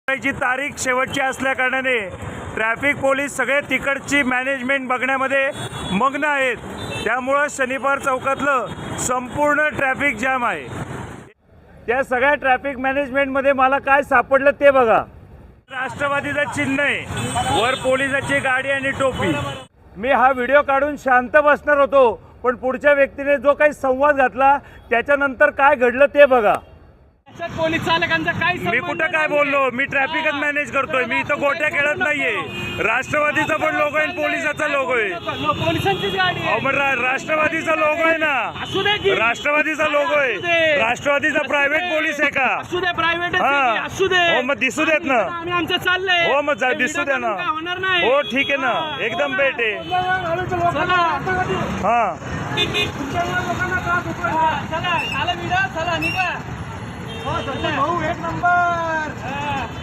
ची तारीख शेवटची असल्या कारणाने ट्रॅफिक पोलीस सगळे तिकडची मॅनेजमेंट बघण्यामध्ये मग्न आहेत। त्यामुळे शनिवार चौकातलं संपूर्ण ट्रॅफिक जाम आहे। त्या सगळ्या ट्रॅफिक मॅनेजमेंटमध्ये मला काय सापडलं ते बघा। राष्ट्रवादीचं चिन्ह आहे, वर पोलिसाची गाडी आणि टोपी। मी हा व्हिडिओ काढून शांत बसणार होतो, पण पुढच्या व्यक्तीने जो काही संवाद घातला त्याच्यानंतर काय घडलं ते बघा। पोलीस चालकांचा काय मी कुठं काय बोललो? मी ट्रॅफिकच मॅनेज करतोय। मी इथं गोट्या खेळत नाहीये। राष्ट्रवादीचा पण लोगो आहे, पोलिसाचा लोगो आहे। पोलिसांचीच गाडी आहे। राष्ट्रवादीचा लोगो आहे ना, असू दे की राष्ट्रवादीचा लोगो आहे। राष्ट्रवादीचा प्रायव्हेट पोलीस आहे का? असू दे, प्रायव्हेट हा, असू दे। हो मग दिसू देत ना। आम्ही आमचं चाललंय। हो मग दिसू दे ना। होणार नाही। हो ठीक आहे ना, एकदम बेट आहे। हा चला, चला निघा। भाऊ एक नंबर।